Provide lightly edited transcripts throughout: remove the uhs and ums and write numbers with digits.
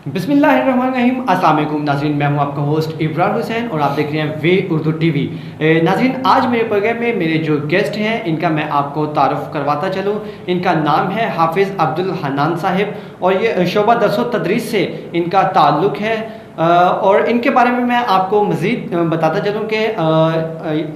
बिस्मिल्लाहिर्रहमानिर्रहीम। अस्सलाम वालेकुम नाज़रीन, मैं हूं आपका होस्ट इब्रार हुसैन और आप देख रहे हैं वे उर्दू टीवी। नाज़रीन, आज मेरे प्रोग्राम में मेरे जो गेस्ट हैं इनका मैं आपको तारुफ़ करवाता चलूं। इनका नाम है हाफिज़ अब्दुल हन्नान साहिब और ये शोबा दर्स व तदरीस से इनका ताल्लुक़ है। और इनके बारे में मैं आपको मज़ीद बताता चलूँ कि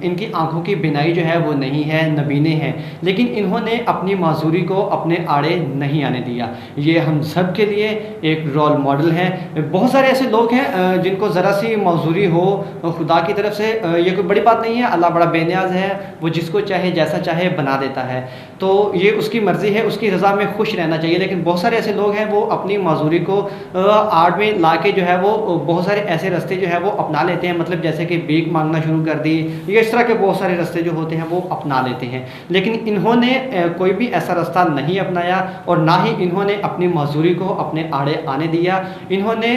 इनकी आँखों की बिनाई जो है वो नहीं है, नबीने हैं, लेकिन इन्होंने अपनी माजूरी को अपने आड़े नहीं आने दिया। ये हम सब के लिए एक रोल मॉडल हैं। बहुत सारे ऐसे लोग हैं जिनको ज़रा सी माजूरी हो खुदा की तरफ से, ये कोई बड़ी बात नहीं है। अल्लाह बड़ा बेनियाज़ है, वो जिसको चाहे जैसा चाहे बना देता है, तो ये उसकी मर्ज़ी है, उसकी रज़ा में खुश रहना चाहिए। लेकिन बहुत सारे ऐसे लोग हैं वो अपनी माजूरी को आड़ में ला के जो है वो बहुत सारे ऐसे रास्ते जो है वो अपना लेते हैं, मतलब जैसे कि भीख मांगना शुरू कर दी, ये इस तरह के बहुत सारे रास्ते जो होते हैं वो अपना लेते हैं। लेकिन इन्होंने कोई भी ऐसा रास्ता नहीं अपनाया और ना ही इन्होंने अपनी मजदूरी को अपने आड़े आने दिया। इन्होंने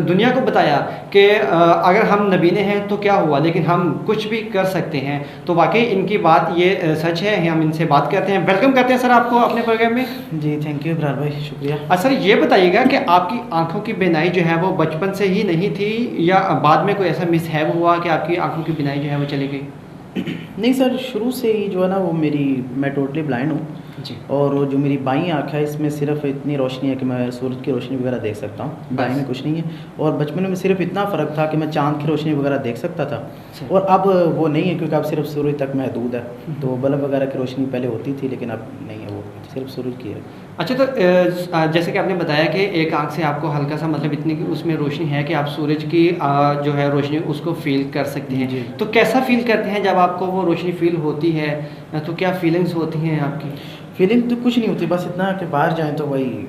दुनिया को बताया कि अगर हम नबीने हैं तो क्या हुआ, लेकिन हम कुछ भी कर सकते हैं। तो वाकई इनकी बात ये सच है। हम इनसे बात करते हैं। वेलकम करते हैं सर आपको अपने प्रोग्राम में। जी थैंक यू इब्रार भाई, शुक्रिया। सर ये बताइएगा कि आपकी आंखों की बीनाई जो है वो बचपन से ही नहीं थी या बाद में कोई ऐसा मिसहैप हुआ कि आपकी आंखों की बीनाई जो है वो चली गई? नहीं सर, शुरू से ही जो है ना वो मैं टोटली ब्लाइंड हूँ जी। और जो मेरी बाईं आँख है इसमें सिर्फ इतनी रोशनी है कि मैं सूरज की रोशनी वगैरह देख सकता हूँ, दाईं में कुछ नहीं है। और बचपन में सिर्फ इतना फ़र्क था कि मैं चाँद की रोशनी वगैरह देख सकता था और अब वो नहीं है, क्योंकि अब सिर्फ सूरज तक महदूद है। तो बल्ब वगैरह की रोशनी पहले होती थी लेकिन अब नहीं है, वो सिर्फ सूरज की है। अच्छा, तो जैसे कि आपने बताया कि एक आंख से आपको हल्का सा मतलब इतनी कि उसमें रोशनी है कि आप सूरज की जो है रोशनी उसको फील कर सकते हैं। जी। तो कैसा फील करते हैं जब आपको वो रोशनी फील होती है? तो क्या फीलिंग्स होती हैं आपकी? फीलिंग तो कुछ नहीं होती, बस इतना कि बाहर जाएँ तो वही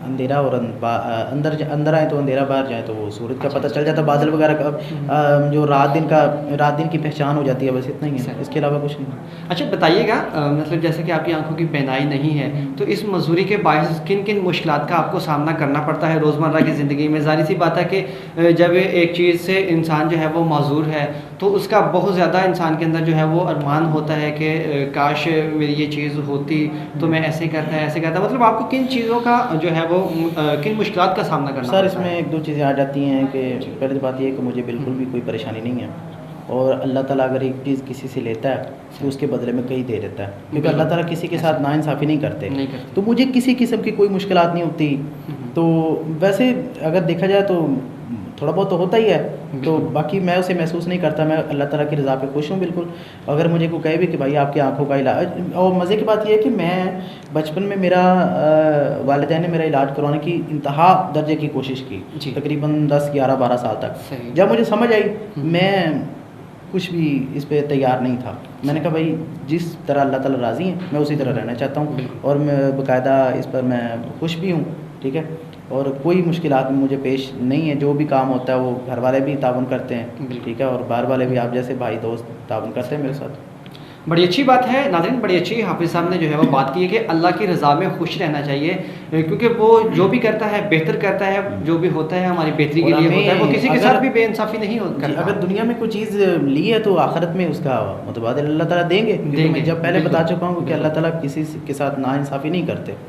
अंधेरा और अंदर आए तो अंधेरा, बाहर जाए तो वो सूरज का अच्छा, पता चल जाता है, बादल वगैरह का जो रात दिन की पहचान हो जाती है, बस इतना ही अच्छा। है, इसके अलावा कुछ नहीं। अच्छा बताइएगा, मतलब जैसे कि आपकी आंखों की बीनाई नहीं है, तो इस मजदूरी के बायस किन किन मुश्किलात का आपको सामना करना पड़ता है रोज़मर्रा की ज़िंदगी में? ज़ाहिर सी बात है कि जब एक चीज़ से इंसान जो है वो माजूर है तो उसका बहुत ज़्यादा इंसान के अंदर जो है वो अरमान होता है कि काश मेरी ये चीज़ होती तो मैं ऐसे करता। मतलब आपको किन चीज़ों का जो है वो किन मुश्किलात का सामना करना सर पड़ता इसमें है? एक दो चीज़ें आ जाती हैं कि पहली बात ये है कि मुझे बिल्कुल भी कोई परेशानी नहीं है और अल्लाह ताला अगर एक चीज़ किसी से लेता है तो उसके बदले में कई दे देता है, क्योंकि अल्लाह ताला किसी के साथ नाइंसाफ़ी नहीं करते। तो मुझे किसी किस्म की कोई मुश्किलात नहीं होती। तो वैसे अगर देखा जाए तो थोड़ा बहुत तो होता ही है, तो बाकी मैं उसे महसूस नहीं करता। मैं अल्लाह ताला की रज़ा पे खुश हूँ बिल्कुल। अगर मुझे कोई कहे भी कि भाई आपकी आँखों का इलाज, और मज़े की बात यह है कि मैं बचपन में मेरा वालिदैन ने मेरा इलाज करवाने की इंतहा दर्जे की कोशिश की, तकरीबन 10, 11, 12 साल तक। जब मुझे समझ आई मैं कुछ भी इस पे तैयार नहीं था। मैंने कहा भाई जिस तरह अल्लाह ताला राज़ी है मैं उसी तरह रहना चाहता हूँ और मैं बाकायदा इस पर मैं खुश भी हूँ, ठीक है। और कोई मुश्किलात मुझे पेश नहीं है। जो भी काम होता है वो घर वाले भी ताउन करते हैं, ठीक है, और बाहर वाले भी, आप जैसे भाई दोस्त ताउन करते हैं मेरे साथ। बड़ी अच्छी बात है नाज़रीन, बड़ी अच्छी हाफिज़ साहब ने जो है वो बात की है कि अल्लाह की रज़ा में खुश रहना चाहिए, क्योंकि वो जो भी करता है बेहतर करता है, जो भी होता है हमारी बेहतरी के लिए होता है। वो किसी के साथ भी बेइंसाफ़ी नहीं करता। अगर दुनिया में कोई चीज़ ली है तो आखिरत में उसका मुतबादिल अल्लाह ताला देंगे। मैं जब पहले बता चुका हूँ कि अल्लाह ताला किसी के साथ नाइंसाफ़ी नहीं करते।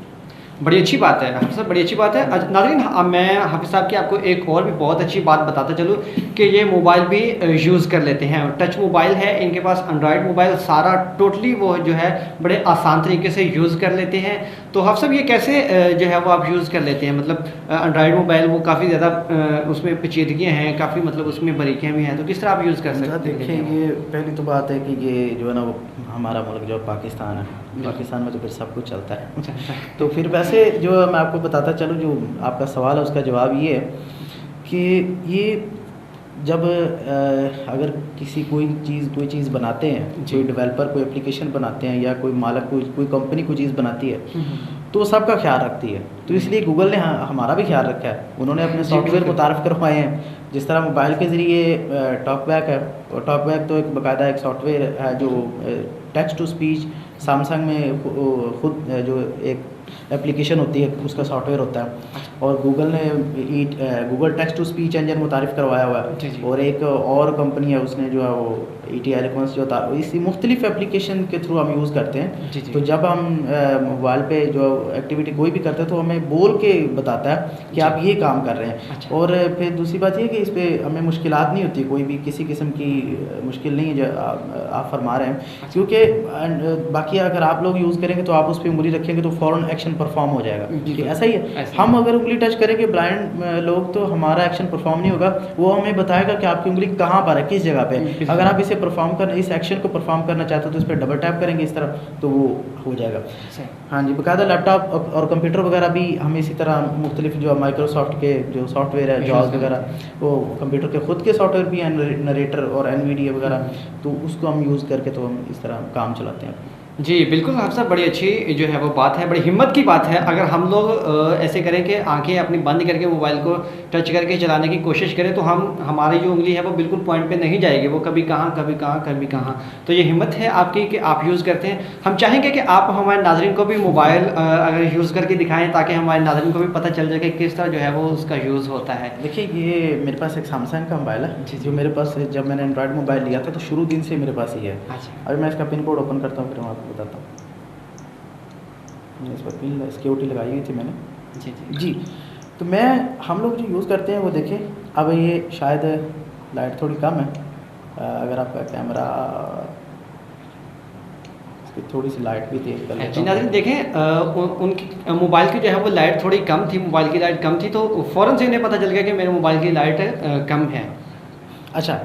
बड़ी अच्छी बात है हाफिज़ साहब, बड़ी अच्छी बात है। नाज़रीन, मैं हाफिज़ साहब की आपको एक और भी बहुत अच्छी बात बताता चलूँ कि ये मोबाइल भी यूज़ कर लेते हैं। टच मोबाइल है इनके पास, एंड्रॉयड मोबाइल सारा टोटली वो जो है बड़े आसान तरीके से यूज़ कर लेते हैं। तो हाफिज़ साहब ये कैसे जो है वो आप यूज़ कर लेते हैं? मतलब एंड्रॉयड मोबाइल वो काफ़ी ज़्यादा उसमें पेचीदगियाँ हैं, काफ़ी मतलब उसमें बारीकियाँ भी हैं, तो किस तरह आप यूज़ कर सकते हैं? देखिए, ये पहली तो बात है कि ये जो है ना वो हमारा मुल्क जो पाकिस्तान है, पाकिस्तान में तो फिर सब कुछ चलता है। तो फिर वैसे जो मैं आपको बताता चलूँ, जो आपका सवाल है उसका जवाब ये है कि ये जब अगर कोई चीज़ बनाते हैं, कोई डेवलपर कोई एप्लीकेशन बनाते हैं या कोई मालिक कोई कंपनी कोई चीज़ बनाती है तो सबका ख्याल रखती है। तो इसलिए गूगल ने हमारा भी ख्याल रखा है। उन्होंने अपने सॉफ्टवेयर मुतारफ़ करवाए हैं। जिस तरह मोबाइल के ज़रिए टॉकबैक है, और टॉकबैक तो एक बाकायदा एक सॉफ्टवेयर है जो टेक्स्ट टू स्पीच सैमसंग में खुद जो एक एप्लीकेशन होती है, उसका सॉफ्टवेयर होता है, और गूगल ने Google text to speech engine मुतारिफ करवाया हुआ जी, है, जी। और एक और कंपनी है उसने जो है वो ET एलिक्वेंस जो था, इसी मुख्तलिफ एप्लीकेशन के थ्रू हम यूज़ करते हैं। जी, जी। तो जब हम मोबाइल पे जो एक्टिविटी कोई भी करते हैं तो हमें बोल के बताता है कि जी। आप ये काम कर रहे हैं। अच्छा। और फिर दूसरी बात ये कि इस पे हमें मुश्किलात नहीं होती, कोई भी किसी किस्म की मुश्किल नहीं है जो आप फरमा रहे हैं, क्योंकि बाकी अगर आप लोग यूज़ करेंगे तो आप उस पर उंगली रखेंगे तो फ़ौरन एक्शन परफॉर्म हो जाएगा, बिल्कुल। कि ऐसा ही है। ऐसा हम अगर उंगली टच करेंगे ब्लाइंड लोग तो हमारा एक्शन परफॉर्म नहीं होगा, वो हमें बताएगा कि आपकी उंगली कहाँ पर है, किस जगह पे है। बिल्कुल। अगर आप इसे परफॉर्म करना, इस एक्शन को परफॉर्म करना चाहते हो तो इस पर डबल टैप करेंगे इस तरह, तो वो हो जाएगा। सही। हाँ जी, बाकायदा लैपटॉप और कंप्यूटर वगैरह भी हम इसी तरह मुख्तलिफ जो माइक्रोसॉफ्ट के जो सॉफ्टवेयर है, जॉज वगैरह, वो कंप्यूटर के ख़ुद के सॉफ्टवेयर भी हैं, नरेटर और NVIDIA वगैरह, तो उसको हम यूज़ करके तो हम इस तरह काम चलाते हैं। जी, बिल्कुल हाफ़िज़ साहब, बड़ी अच्छी जो है वो बात है, बड़ी हिम्मत की बात है। अगर हम लोग ऐसे करें कि आंखें अपनी बंद करके मोबाइल को टच करके चलाने की कोशिश करें तो हमारी जो उंगली है वो बिल्कुल पॉइंट पे नहीं जाएगी, वो कभी कहाँ कभी कहाँ कभी कहाँ। तो ये हिम्मत है आपकी कि आप यूज़ करते हैं। हम चाहेंगे कि आप हमारे नाज़रीन को भी मोबाइल अगर यूज़ करके दिखाएँ ताकि हमारे नाज़रीन को भी पता चल जाए कि किस तरह जो है वो उसका यूज़ होता है। देखिए, ये मेरे पास एक सैमसंग का मोबाइल है जी, जी। जो मेरे पास, जब मैंने एंड्रॉयड मोबाइल लिया था तो शुरू दिन से मेरे पास ही है। अच्छा। अभी मैं इसका पिन कोड ओपन करता हूँ, फिर मैं आपको बताता हूँ। इस पर पिन सिक्योरिटी लगाई हुई थी मैंने। जी, जी। जी, तो हम लोग जो यूज़ करते हैं वो देखें, अब ये शायद लाइट थोड़ी कम है, अगर आपका कैमरा, इसकी थोड़ी सी लाइट भी तेज़ कर लेता जी हूँ। नाज़रीन देखें, उनकी मोबाइल की जो है वो लाइट थोड़ी कम थी, मोबाइल की लाइट कम थी, तो फ़ौरन से इन्हें पता चल गया कि मेरे मोबाइल की लाइट कम है। अच्छा,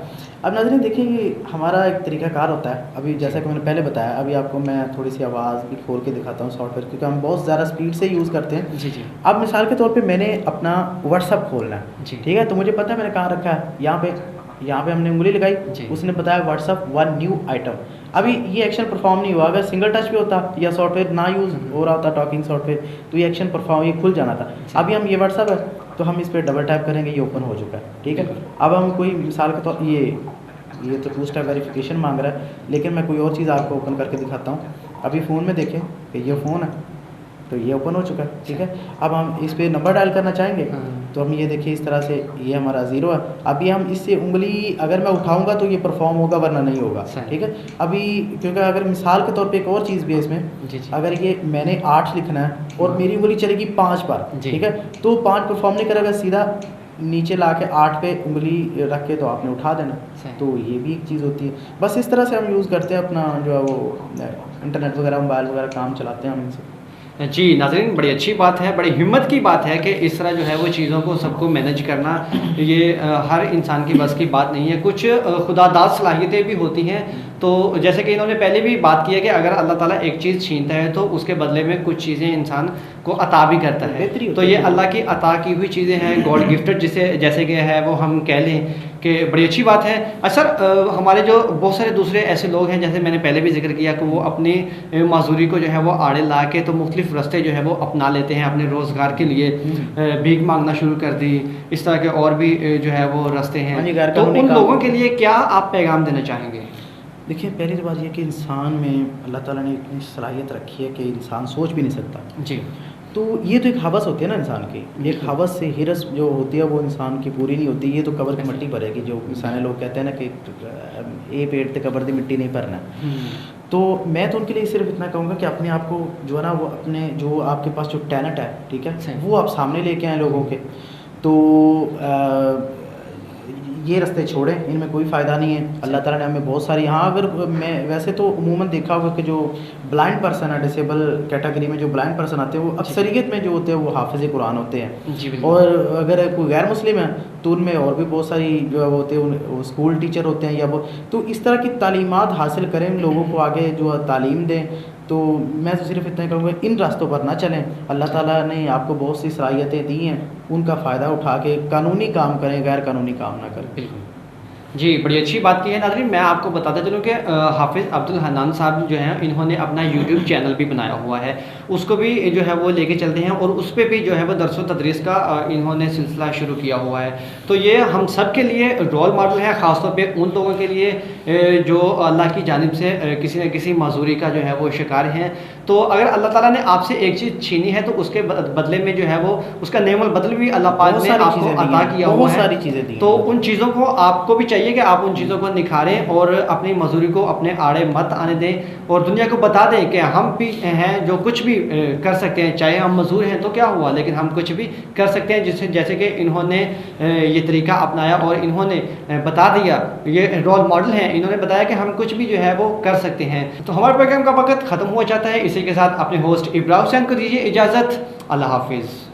अब नाज़रीन देखिए, ये हमारा एक तरीक़ाकार होता है। अभी जैसा कि मैंने पहले बताया, अभी आपको मैं थोड़ी सी आवाज़ भी खोल के दिखाता हूँ सॉफ्टवेयर, क्योंकि हम बहुत ज़्यादा स्पीड से यूज़ करते हैं। जी, जी। अब मिसाल के तौर पे मैंने अपना व्हाट्सअप खोलना है, जी। ठीक है, तो मुझे पता है मैंने कहाँ रखा है, यहाँ पे हमने उंगली लगाई, जी। उसने बताया व्हाट्सअप 1 न्यू आइटम। अभी ये एक्शन परफॉर्म नहीं हुआ, अगर सिंगल टच पे होता या सॉफ्टवेयर ना यूज़ हो रहा होता टॉकिंग सॉफ्टवेयर, तो ये एक्शन परफॉर्म, ये खुल जाना था। अभी हम ये व्हाट्सअप है तो हम इस पर डबल टैप करेंगे, ये ओपन हो चुका है, ठीक है। अब हम कोई मिसाल के तौर, ये तो टू स्टेप वेरिफिकेशन मांग रहा है, लेकिन मैं कोई और चीज़ आपको ओपन करके दिखाता हूँ। अभी फ़ोन में देखें कि ये फ़ोन है, तो ये ओपन हो चुका है, ठीक है। अब हम इस पर नंबर डायल करना चाहेंगे, तो हम ये देखिए इस तरह से, ये हमारा 0 है। अभी हम इससे उंगली अगर मैं उठाऊंगा तो ये परफॉर्म होगा, वरना नहीं होगा, ठीक है। अभी क्योंकि अगर मिसाल के तौर पे एक और चीज़ भी है इसमें, जी, जी। अगर ये मैंने 8 लिखना है और मेरी उंगली चलेगी 5 पर, जी। ठीक है, तो 5 परफॉर्म नहीं करेगा, सीधा नीचे ला के 8 पे उंगली रख के तो आपने उठा देना। तो ये भी एक चीज़ होती है। बस इस तरह से हम यूज़ करते हैं अपना जो है वो इंटरनेट वगैरह, मोबाइल वगैरह काम चलाते हैं हम इनसे। जी नाज़रीन, बड़ी अच्छी बात है, बड़ी हिम्मत की बात है कि इस तरह जो है वो चीज़ों को सबको मैनेज करना, ये हर इंसान की बस की बात नहीं है। कुछ खुदादाद सलाहियतें भी होती हैं। तो जैसे कि इन्होंने पहले भी बात की है कि अगर अल्लाह ताला एक चीज़ छीनता है तो उसके बदले में कुछ चीज़ें इंसान को अता भी करता है। तो ये अल्लाह की अता की हुई चीज़ें हैं, गॉड गिफ्टेड जिसे जैसे कि है वो हम कह लें कि बड़ी अच्छी बात है। सर, हमारे जो बहुत सारे दूसरे ऐसे लोग हैं, जैसे मैंने पहले भी जिक्र किया कि वो अपनी माजूरी को जो है वो आड़े ला के तो मुख्तलिफ रास्ते जो है वो अपना लेते हैं अपने रोज़गार के लिए। भीख मांगना शुरू कर दी, इस तरह के और भी जो है वो रास्ते हैं। तो उन लोगों के लिए क्या आप पैगाम देना चाहेंगे? देखिए, पहली तो बात ये कि इंसान में अल्लाह ताला ने इतनी सलाहियत रखी है कि इंसान सोच भी नहीं सकता। जी। तो ये तो एक हवस होती है ना इंसान की, एक हवस से हिरस जो होती है वो इंसान की पूरी नहीं होती। ये तो कबर की मिट्टी भरेगी, जो सारे लोग कहते हैं ना कि ए पेट ते कबर दी मिट्टी नहीं भरना। तो मैं तो उनके लिए सिर्फ इतना कहूँगा कि अपने आप को जो है ना वो अपने जो आपके पास जो टैलेंट है, ठीक है, वो आप सामने लेके आए लोगों के। तो ये रास्ते छोड़ें, इनमें कोई फ़ायदा नहीं है। अल्लाह ताला ने हमें बहुत सारी, हाँ अगर मैं वैसे तो उमूमन देखा होगा कि जो ब्लाइंड पर्सन है, डिसेबल कैटेगरी में जो ब्लाइंड पर्सन आते हैं वो अक्सरियत में जो होते हैं वो हाफिज़ कुरान होते हैं। और अगर कोई गैर मुस्लिम है तो उनमें और भी बहुत सारी जो है वो होते हैं, वो स्कूल टीचर होते हैं या वो, तो इस तरह की तालीमात हासिल करें, लोगों को आगे जो तालीम दें। तो मैं तो सिर्फ इतना कहूँगा, इन रास्तों पर ना चलें। अल्लाह ताला ने आपको बहुत सी सलाहियतें दी हैं, उनका फ़ायदा उठा के कानूनी काम करें, गैर कानूनी काम ना करें। बिल्कुल जी, बड़ी अच्छी बात की है नाज़रीन। मैं आपको बताता चलूँ कि हाफिज़ अब्दुल हन्नान साहब जो हैं, इन्होंने अपना यूट्यूब चैनल भी बनाया हुआ है उसको भी जो है वो लेके चलते हैं और उस पर भी जो है वो दरस व तदरीस का इन्होंने सिलसिला शुरू किया हुआ है। तो ये हम सब के लिए रोल मॉडल है, ख़ासतौर पे उन लोगों के लिए जो अल्लाह की जानिब से किसी न किसी माजूरी का जो है वो शिकार हैं। तो अगर अल्लाह ताला ने आपसे एक चीज़ छीनी है तो उसके बदले में जो है वो उसका नेमल बदल भी अल्लाह पाक ने आपको अता किया हुआ है। सारी चीज़ें दी, तो उन चीज़ों को आपको भी चाहिए कि आप उन चीज़ों को निखारें और अपनी मजदूरी को अपने आड़े मत आने दें और दुनिया को बता दें कि हम भी हैं जो कुछ भी कर सकते हैं। चाहे हम मजदूर हैं तो क्या हुआ, लेकिन हम कुछ भी कर सकते हैं। जिससे जैसे कि इन्होंने ये तरीका अपनाया और इन्होंने बता दिया, ये रोल मॉडल हैं, इन्होंने बताया कि हम कुछ भी जो है वो कर सकते हैं। तो हमारे प्रोग्राम का वक्त ख़त्म हुआ जाता है। इसी के साथ अपने होस्ट इब्राहिम हुसैन को दीजिए इजाज़त। अल्लाह हाफिज़।